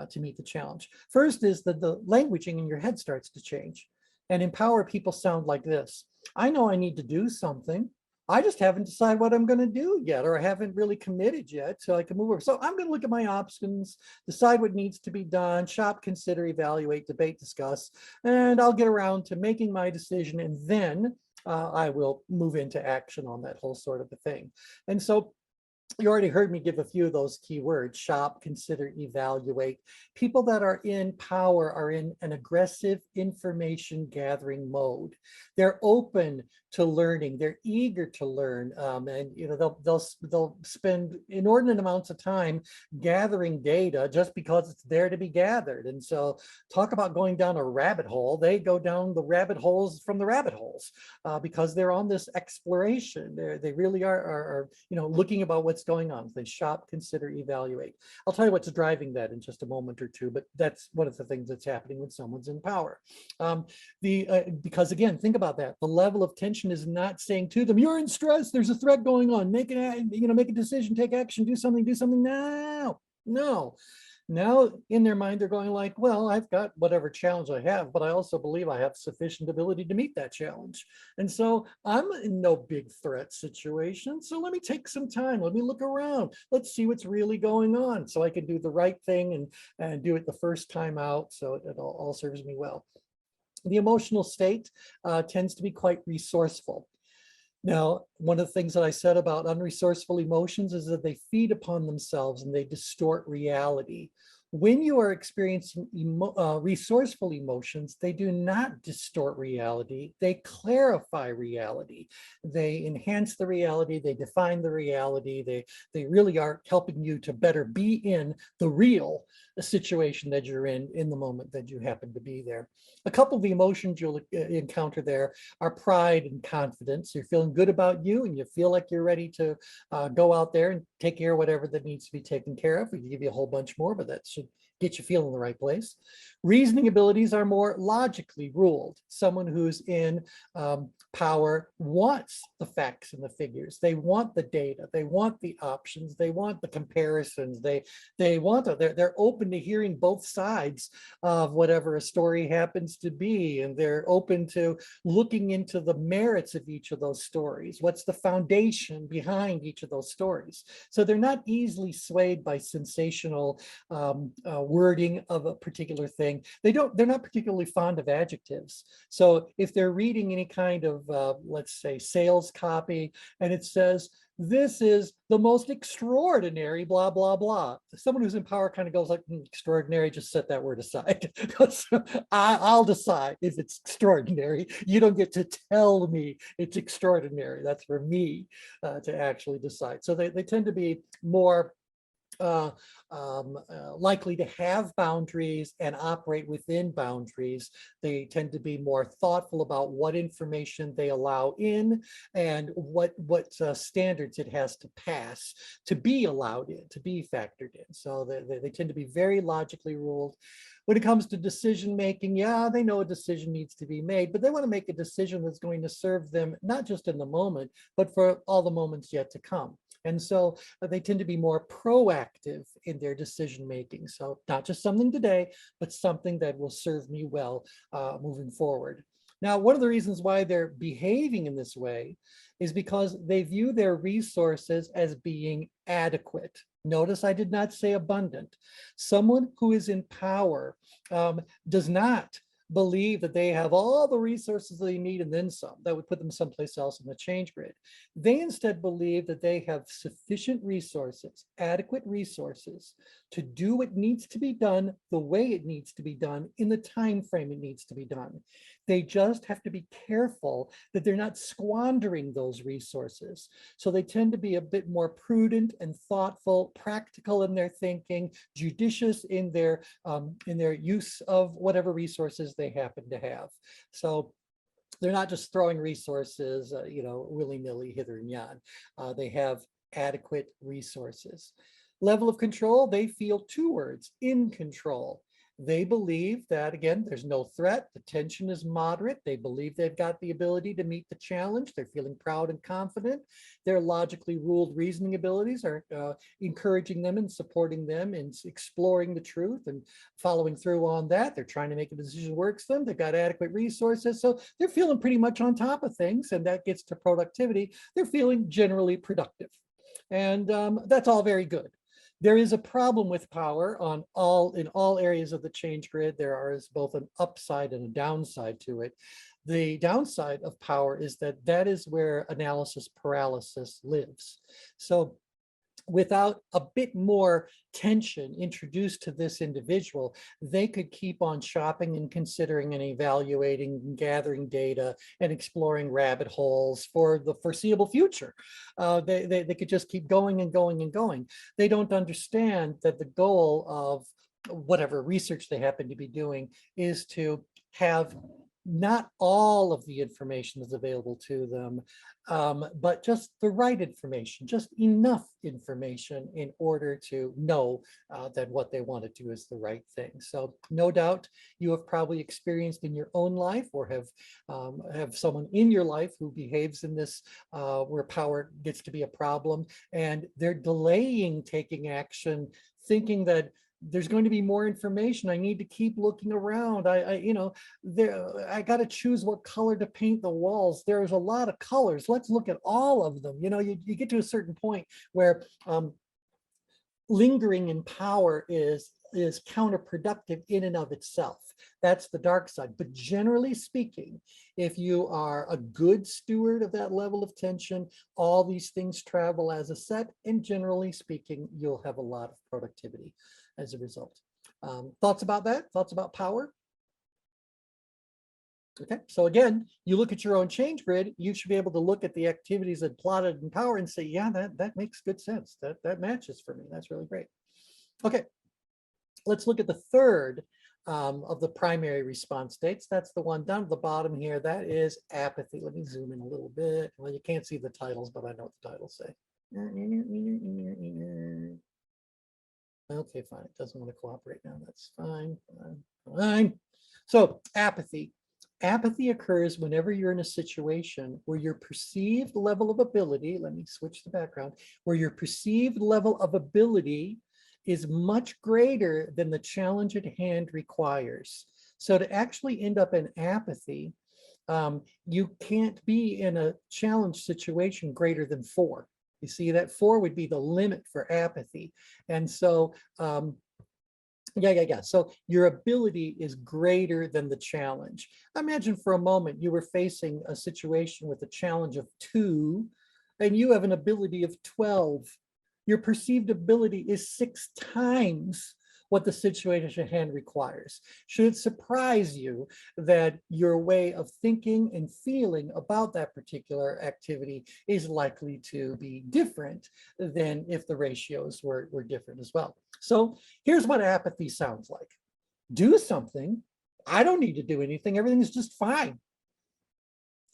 to meet the challenge. First is that the languaging in your head starts to change. And in power, people sound like this. I know I need to do something. I just haven't decided what I'm going to do yet, or I haven't really committed yet, so I can move over. So I'm going to look at my options, decide what needs to be done, shop, consider, evaluate, debate, discuss, and I'll get around to making my decision, and then I will move into action on that whole sort of a thing. And so you already heard me give a few of those key words: shop, consider, evaluate. People that are in power are in an aggressive information gathering mode. They're open to learning. They're eager to learn, and they'll spend inordinate amounts of time gathering data just because it's there to be gathered. And so, talk about going down a rabbit hole. They go down the rabbit holes from the rabbit holes because they're on this exploration. They really are looking about what's going on. They shop, consider, evaluate. I'll tell you what's driving that in just a moment or two, but that's one of the things that's happening when someone's in power. Because again, think about that. The level of tension is not saying to them, "You're in stress. There's a threat going on. Make a decision, take action, do something now." No. Now in their mind, they're going like, well, I've got whatever challenge I have, but I also believe I have sufficient ability to meet that challenge. And so I'm in no big threat situation. So let me take some time. Let me look around. Let's see what's really going on so I can do the right thing and do it the first time out. So it all serves me well. The emotional state tends to be quite resourceful. Now, one of the things that I said about unresourceful emotions is that they feed upon themselves and they distort reality. When you are experiencing resourceful emotions, they do not distort reality. They clarify reality. They enhance the reality. They define the reality. They really are helping you to better be in the real situation that you're in the moment that you happen to be there. A couple of the emotions you'll encounter there are pride and confidence. You're feeling good about you and you feel like you're ready to go out there and take care of whatever that needs to be taken care of. We can give you a whole bunch more, but that should get you feeling in the right place. Reasoning abilities are more logically ruled. Someone who's in power wants the facts and the figures. They want the data. They want the options. They want the comparisons. They're open to hearing both sides of whatever a story happens to be, and they're open to looking into the merits of each of those stories. What's the foundation behind each of those stories? So they're not easily swayed by sensational wording of a particular thing. They're not particularly fond of adjectives. So if they're reading any kind of, let's say, sales copy, and it says, "This is the most extraordinary, blah, blah, blah." Someone who's in power kind of goes like, "Extraordinary, just set that word aside." I'll decide if it's extraordinary. You don't get to tell me it's extraordinary. That's for me to actually decide. So they tend to be more likely to have boundaries and operate within boundaries. They tend to be more thoughtful about what information they allow in and what standards it has to pass to be allowed in, to be factored in. So they tend to be very logically ruled. When it comes to decision making, yeah, they know a decision needs to be made, but they want to make a decision that's going to serve them not just in the moment, but for all the moments yet to come. And so they tend to be more proactive in their decision making. So not just something today, but something that will serve me well moving forward. Now, one of the reasons why they're behaving in this way is because they view their resources as being adequate. Notice I did not say abundant. Someone who is in power does not believe that they have all the resources they need and then some. That would put them someplace else in the change grid. They instead believe that they have sufficient resources, adequate resources, to do what needs to be done the way it needs to be done in the time frame it needs to be done. They just have to be careful that they're not squandering those resources. So they tend to be a bit more prudent and thoughtful, practical in their thinking, judicious in their use of whatever resources they happen to have. So they're not just throwing resources, willy-nilly hither and yon. They have adequate resources. Level of control, they feel two words: in control. They believe that, again, there's no threat. The tension is moderate. They believe they've got the ability to meet the challenge. They're feeling proud and confident. Their logically ruled reasoning abilities are encouraging them and supporting them in exploring the truth and following through on that. They're trying to make a decision that works for them. They've got adequate resources. So they're feeling pretty much on top of things, and that gets to productivity. They're feeling generally productive. And that's all very good. There is a problem with power in all areas of the change grid. There is both an upside and a downside to it. The downside of power is that is where analysis paralysis lives. So without a bit more tension introduced to this individual, they could keep on shopping and considering and evaluating and gathering data and exploring rabbit holes for the foreseeable future. They could just keep going and going and going. They don't understand that the goal of whatever research they happen to be doing is to have not all of the information that's available to them, but just the right information, just enough information in order to know that what they want to do is the right thing. So no doubt you have probably experienced in your own life or have someone in your life who behaves in this where power gets to be a problem, and they're delaying taking action, thinking that there's going to be more information. I need to keep looking around. I got to choose what color to paint the walls. There's a lot of colors. Let's look at all of them. You get to a certain point where lingering in power is counterproductive in and of itself. That's the dark side. But generally speaking, if you are a good steward of that level of tension, all these things travel as a set, and generally speaking, you'll have a lot of productivity as a result. Thoughts about that? Thoughts about power? Okay, so again, you look at your own change grid, you should be able to look at the activities that plotted in power and say, yeah, that makes good sense. That matches for me. That's really great. Okay, let's look at the third of the primary response states. That's the one down at the bottom here. That is apathy. Let me zoom in a little bit. Well, you can't see the titles, but I know what the titles say. Okay, fine. It doesn't want to cooperate now. That's fine. Fine. So apathy. Apathy occurs whenever you're in a situation where your perceived level of ability, let me switch the background, where your perceived level of ability is much greater than the challenge at hand requires. So to actually end up in apathy, you can't be in a challenge situation greater than 4. You see that 4 would be the limit for apathy. And so, so your ability is greater than the challenge. Imagine for a moment you were facing a situation with a challenge of 2, and you have an ability of 12. Your perceived ability is 6 times what the situation at hand requires. Should it surprise you that your way of thinking and feeling about that particular activity is likely to be different than if the ratios were different as well? So here's what apathy sounds like. Do something. I don't need to do anything. Everything is just fine.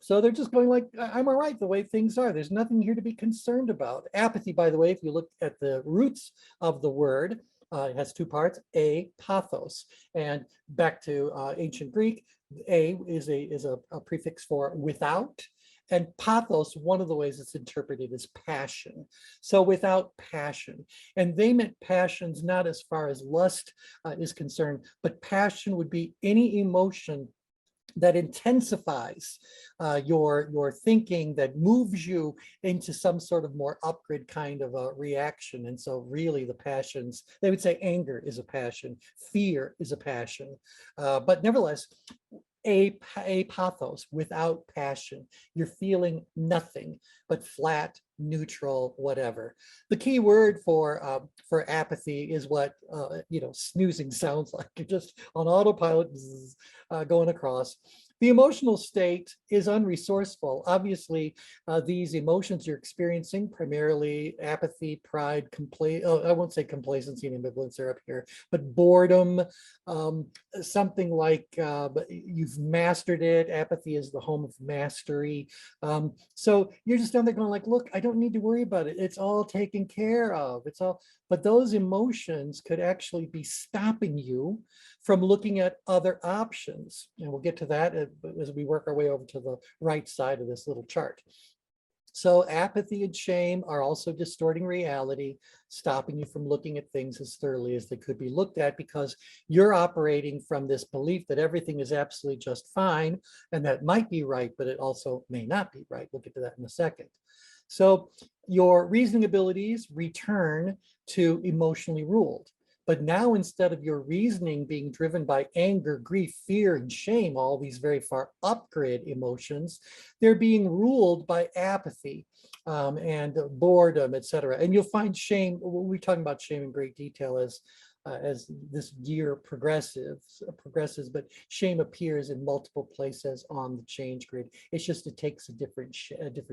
So they're just going like, I'm all right the way things are. There's nothing here to be concerned about. Apathy, by the way, if you look at the roots of the word, it has 2 parts, a, pathos. And back to ancient Greek, a is a prefix for without. And pathos, one of the ways it's interpreted is passion. So without passion. And they meant passions not as far as lust is concerned, but passion would be any emotion that intensifies your thinking, that moves you into some sort of more upgrade kind of a reaction. And so really the passions, they would say anger is a passion, fear is a passion, but nevertheless, a pathos, without passion. You're feeling nothing but flat, neutral, whatever. The key word for apathy is what snoozing sounds like. You're just on autopilot, going across. The emotional state is unresourceful. Obviously, these emotions you're experiencing, primarily apathy, pride, I won't say complacency and ambivalence are up here, but boredom, something like you've mastered it. Apathy is the home of mastery. So you're just down there going like, look, I don't need to worry about it. It's all taken care of. It's all, but those emotions could actually be stopping you from looking at other options. And we'll get to that as we work our way over to the right side of this little chart. So apathy and shame are also distorting reality, stopping you from looking at things as thoroughly as they could be looked at, because you're operating from this belief that everything is absolutely just fine, and that might be right, but it also may not be right. We'll get to that in a second. So your reasoning abilities return to emotionally ruled. But now, instead of your reasoning being driven by anger, grief, fear, and shame, all these very far upgrade emotions, they're being ruled by apathy and boredom, etc. And you'll find shame, we're talking about shame in great detail as this year progresses, but shame appears in multiple places on the change grid. It's just, it takes a different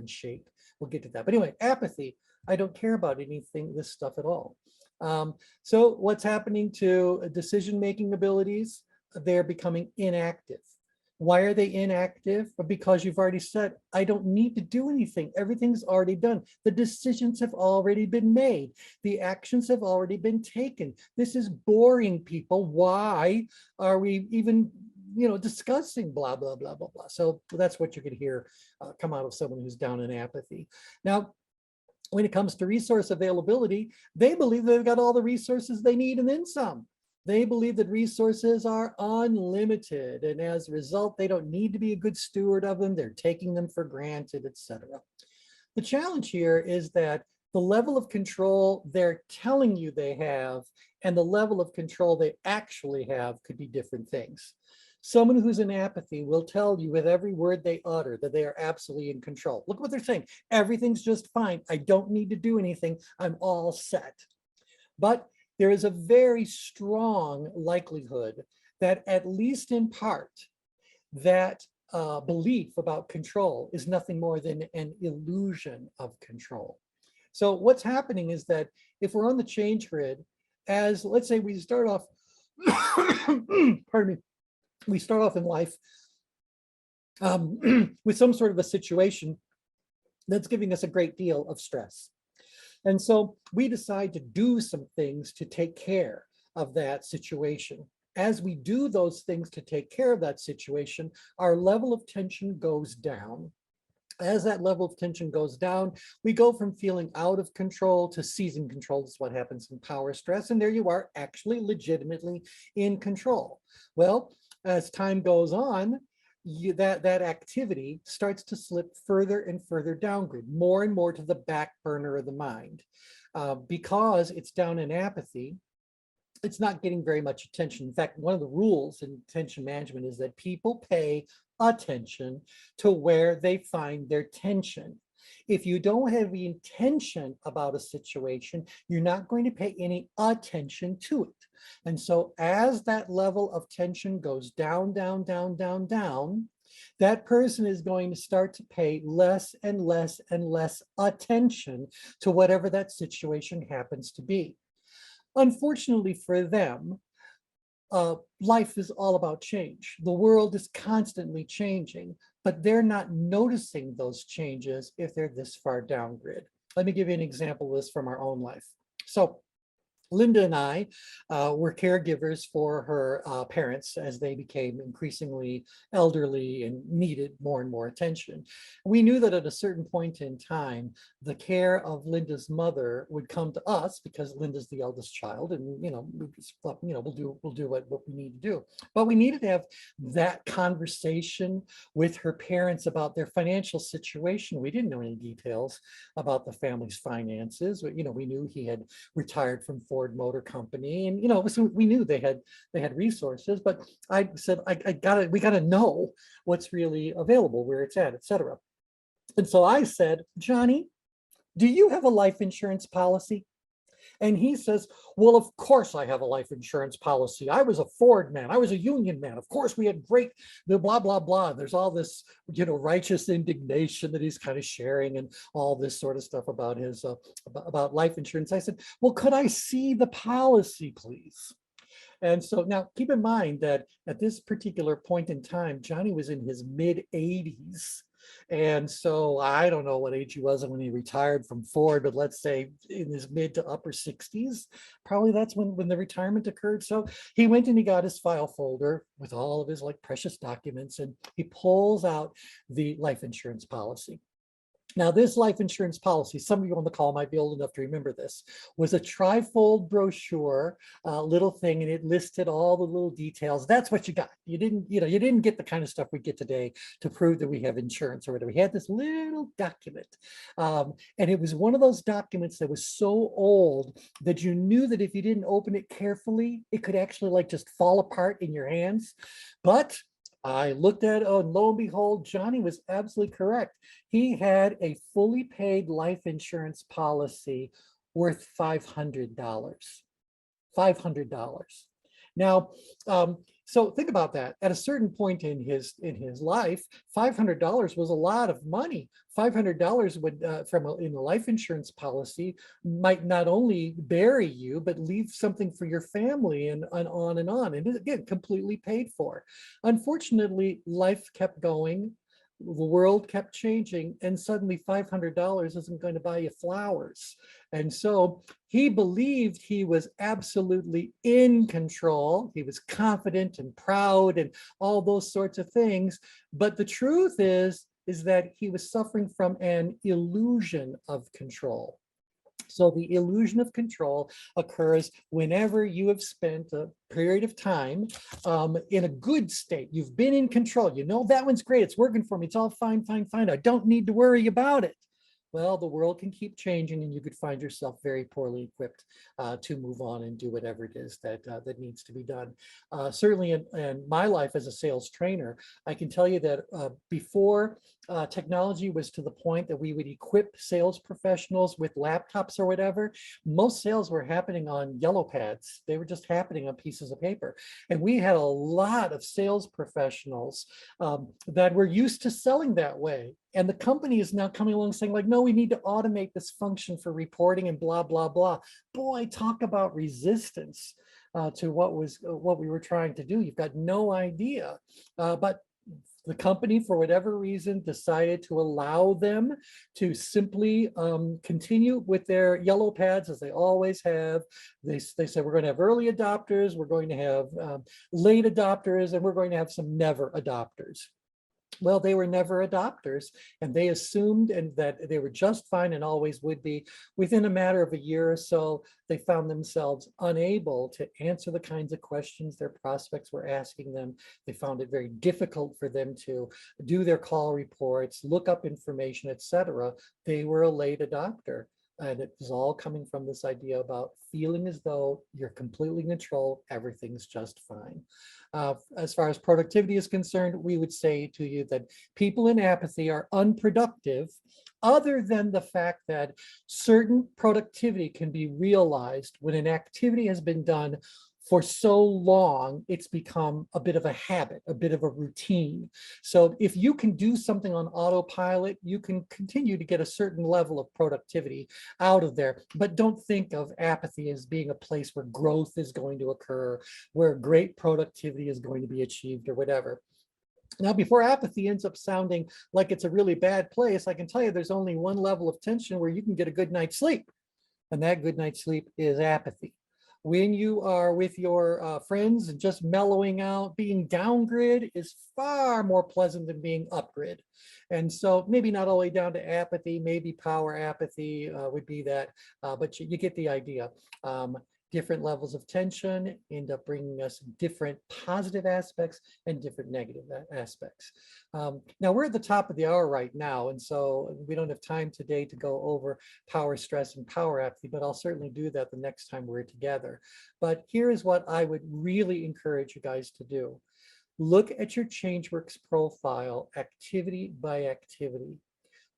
shape. We'll get to that. But anyway, apathy, I don't care about this stuff at all. So what's happening to decision-making abilities? They're becoming inactive. Why are they inactive? Because you've already said, I don't need to do anything. Everything's already done. The decisions have already been made. The actions have already been taken. This is boring, people. Why are we even discussing blah, blah, blah, blah, blah. So that's what you're going to hear come out of someone who's down in apathy. Now, when it comes to resource availability, they believe they've got all the resources they need and then some. They believe that resources are unlimited, and as a result, they don't need to be a good steward of them. They're taking them for granted, etc. The challenge here is that the level of control they're telling you they have and the level of control they actually have could be different things. Someone who's in apathy will tell you with every word they utter that they are absolutely in control. Look what they're saying. Everything's just fine. I don't need to do anything. I'm all set. But there is a very strong likelihood that, at least in part, that belief about control is nothing more than an illusion of control. So what's happening is that if we're on the change grid, as let's say we start off, pardon me, we start off in life with some sort of a situation that's giving us a great deal of stress. And so we decide to do some things to take care of that situation. As we do those things to take care of that situation, our level of tension goes down. As that level of tension goes down, we go from feeling out of control to seizing control. This is what happens in power stress. And there you are, actually legitimately in control. Well, as time goes on, that activity starts to slip further and further downgrid, more and more to the back burner of the mind. Because it's down in apathy, it's not getting very much attention. In fact, one of the rules in attention management is that people pay attention to where they find their tension. If you don't have the intention about a situation, you're not going to pay any attention to it. And so as that level of tension goes down, down, down, down, down, that person is going to start to pay less and less and less attention to whatever that situation happens to be. Unfortunately for them, life is all about change. The world is constantly changing, but they're not noticing those changes if they're this far down grid. Let me give you an example of this from our own life. So Linda and I were caregivers for her parents as they became increasingly elderly and needed more and more attention. We knew that at a certain point in time, the care of Linda's mother would come to us because Linda's the eldest child, and we just thought, we'll do what we need to do. But we needed to have that conversation with her parents about their financial situation. We didn't know any details about the family's finances. We knew he had retired from Ford Motor Company, and so we knew they had resources, but I said, we gotta know what's really available, where it's at, etc. And so I said, Johnny, do you have a life insurance policy? And he says, well, of course I have a life insurance policy. I was a Ford man. I was a union man. Of course we had great, the blah, blah, blah. There's all this, righteous indignation that he's kind of sharing and all this sort of stuff about his, about life insurance. I said, well, could I see the policy, please? And so now keep in mind that at this particular point in time, Johnny was in his mid 80s. And so I don't know what age he was when he retired from Ford, but let's say in his mid to upper 60s, probably that's when the retirement occurred. So he went and he got his file folder with all of his like precious documents, and he pulls out the life insurance policy. Now, this life insurance policy, some of you on the call might be old enough to remember this, was a trifold brochure, little thing, and it listed all the little details. That's what you got. You didn't get the kind of stuff we get today to prove that we have insurance or whatever. We had this little document, and it was one of those documents that was so old that you knew that if you didn't open it carefully, it could actually like just fall apart in your hands. But I looked at it, oh, and lo and behold, Johnny was absolutely correct. He had a fully paid life insurance policy worth $500. $500. Now, so think about that. At a certain point in his life, $500 was a lot of money. $500 would in a life insurance policy might not only bury you, but leave something for your family and on and on. And again, completely paid for. Unfortunately, life kept going. The world kept changing, and suddenly $500 isn't going to buy you flowers. And so he believed he was absolutely in control. He was confident and proud and all those sorts of things. But the truth is that he was suffering from an illusion of control. So the illusion of control occurs whenever you have spent a period of time in a good state. You've been in control. You know, that one's great. It's working for me. It's all fine, fine, fine. I don't need to worry about it. Well, the world can keep changing, and you could find yourself very poorly equipped to move on and do whatever it is that needs to be done. Certainly in my life as a sales trainer, I can tell you that before technology was to the point that we would equip sales professionals with laptops or whatever, most sales were happening on yellow pads. They were just happening on pieces of paper. And we had a lot of sales professionals that were used to selling that way. And the company is now coming along saying like, no, we need to automate this function for reporting and blah, blah, blah. Boy, talk about resistance to what we were trying to do. You've got no idea. But the company, for whatever reason, decided to allow them to simply continue with their yellow pads as they always have. They said, we're going to have early adopters, we're going to have late adopters, and we're going to have some never adopters. Well, they were never adopters, and they assumed that they were just fine and always would be. Within a matter of a year or so, they found themselves unable to answer the kinds of questions their prospects were asking them. They found it very difficult for them to do their call reports, look up information, etc. They were a late adopter. And it was all coming from this idea about feeling as though you're completely in control, everything's just fine. As far as productivity is concerned, we would say to you that people in apathy are unproductive, other than the fact that certain productivity can be realized when an activity has been done for so long, it's become a bit of a habit, a bit of a routine. So if you can do something on autopilot, you can continue to get a certain level of productivity out of there. But don't think of apathy as being a place where growth is going to occur, where great productivity is going to be achieved or whatever. Now, before apathy ends up sounding like it's a really bad place, I can tell you there's only one level of tension where you can get a good night's sleep. And that good night's sleep is apathy. When you are with your friends and just mellowing out, being down grid is far more pleasant than being up grid. And so maybe not all the way down to apathy, maybe power apathy would be that, but you get the idea. Different levels of tension end up bringing us different positive aspects and different negative aspects. Now we're at the top of the hour right now, and so we don't have time today to go over power stress and power apathy, but I'll certainly do that the next time we're together. But here is what I would really encourage you guys to do. Look at your ChangeWorks profile, activity by activity.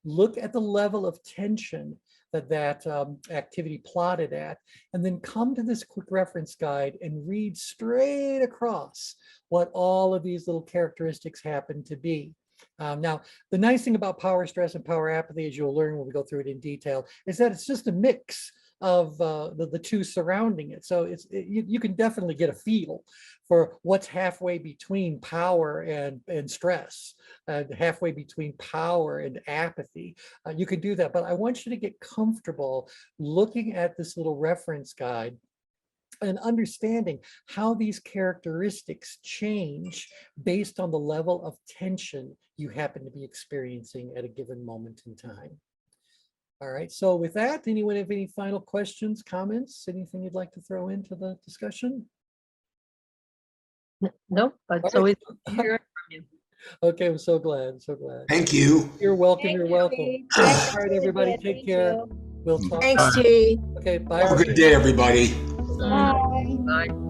Look at the level of tension that activity plotted at, and then come to this quick reference guide and read straight across what all of these little characteristics happen to be. Now, the nice thing about power stress and power apathy, as you'll learn when we go through it in detail, is that it's just a mix of the two surrounding it. So you can definitely get a feel for what's halfway between power and stress, halfway between power and apathy. You can do that, but I want you to get comfortable looking at this little reference guide and understanding how these characteristics change based on the level of tension you happen to be experiencing at a given moment in time. All right, so with that, anyone have any final questions, comments, anything you'd like to throw into the discussion? Nope, but All so right. it's hearing from you. Okay, I'm so glad, so glad. Thank you. You're welcome, Thank you're you, welcome. Steve. All Thanks for right, doing everybody, it. take Thank care. you. We'll talk. Thanks, T. Okay, bye. Have a good day, everybody. Bye. Bye.